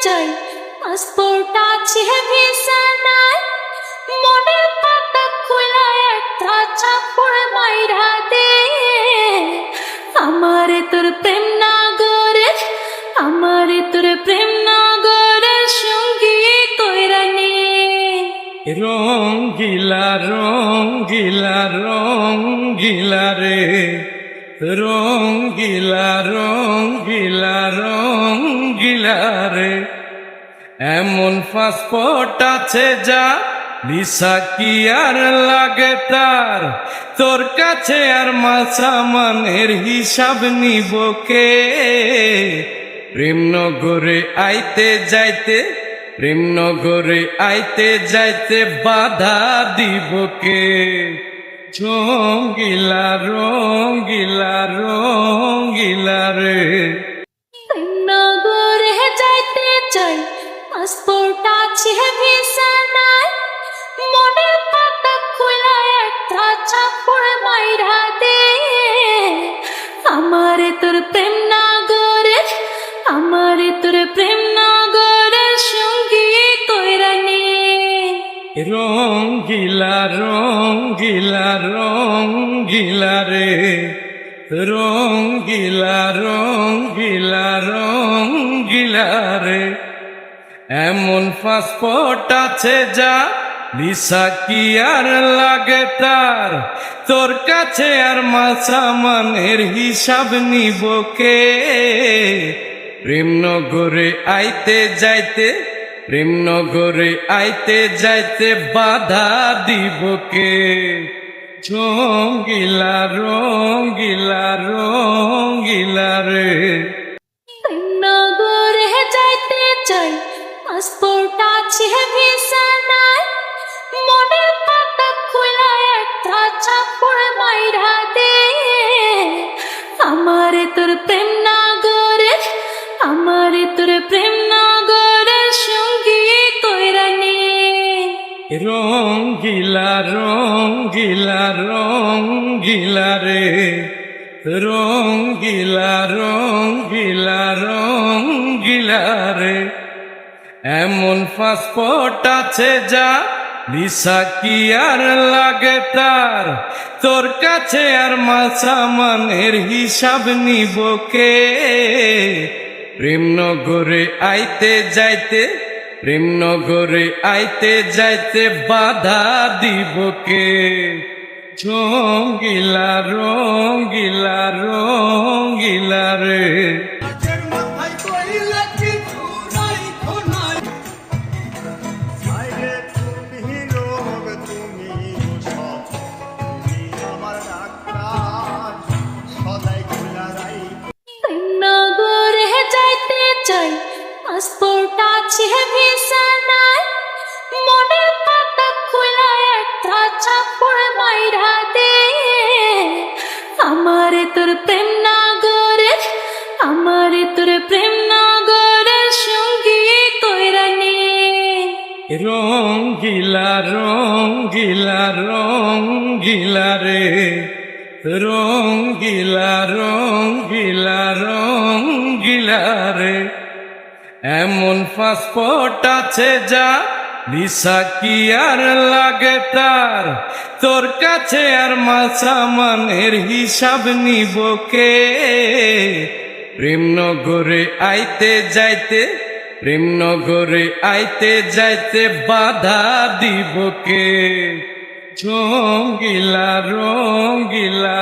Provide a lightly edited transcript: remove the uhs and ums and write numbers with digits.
চাই পাসপোর্ট আছে ভিসা নাই মনের পাতা খোলা একটা চাপড় মাইরা দে আমারে তোর প্রেম নাগরে আমারে তোর প্রেম নাগরে সঙ্গী কইরা নে রঙ্গিলা রঙ্গিলা রঙ্গিলা রে রঙ্গিলা রঙ্গিলা রঙ্গিলা রে এমন পাসপোর্ট আছে যা ভিসা কি আর লাগে তার তোর কাছে আর মাসামানের হিসাব নিব কে প্রেমনগরে আইতে যাইতে প্রেমনগরে আইতে যাইতে বাধা দিব কে রঙ্গিলা রঙ্গিলা রঙ্গিলা রে নগরে যাইতে চাই পাসপোর্ট আছে ভিসা নাই মনের পাতা খোলা একটা চাপড় মাইরা দে আমারে তোর প্রেম নাগরে আমারে তোর প্রেম নাগরে সঙ্গী কইরা নে রঙ্গিলা রঙ্গিলা রঙ্গিলা রে রঙ্গিলা রঙ্গিলা রঙ্গিলা রে এমন পাসপোর্ট আছে যা ভিসা কি আর লাগে তার তোর কাছে আর মাসামানের হিসাব নিব কে প্রেমনগরে আইতে যাইতে প্রেমনগরে আইতে যাইতে বাধা দিব কে রঙ্গিলা রঙ্গিলা রঙ্গিলা রে নগরে যাইতে চাই পাসপোর্ট আছে ভিসা নাই মনের পাতা খোলা একটা চাপড় মাইরা দে আমারে তোর প্রেম নাগরে আমারে তোর প্রেম নাগরে সঙ্গী কইরা নে রঙ্গিলা রঙ্গিলা রঙ্গিলা রে রঙ্গিলা রঙ্গিলা রঙ্গিলা রে এমন পাসপোর্ট আছে যা ভিসা কি আর লাগে তার তোর কাছে আর মাসামানের হিসাব নিব কে প্রেমনগরে আইতে যাইতে প্রেমনগরে আইতে যাইতে বাধা দিব কে রঙ্গিলা রঙ্গিলা রঙ্গিলা রে নগরে যাইতে চাই পাসপোর্ট আছে ভিসা নাই মনের পাতা খোলা একটা চাপড় মাইরা দে আমারে তোর প্রেম নাগরে আমারে তোর প্রেম নাগরে সঙ্গী কইরা নে রঙ্গিলা রঙ্গিলা রঙ্গিলা রে রঙ্গিলা রঙ্গিলা রঙ্গিলা রে এমন পাসপোর্ট আছে যা ভিসা কি আর লাগে তার তোর কাছে আর মাসামানের হিসাব নিব কে প্রেমনগরে আইতে যাইতে প্রেমনগরে আইতে যাইতে বাধা দিব কে রঙ্গিলা রঙ্গিলা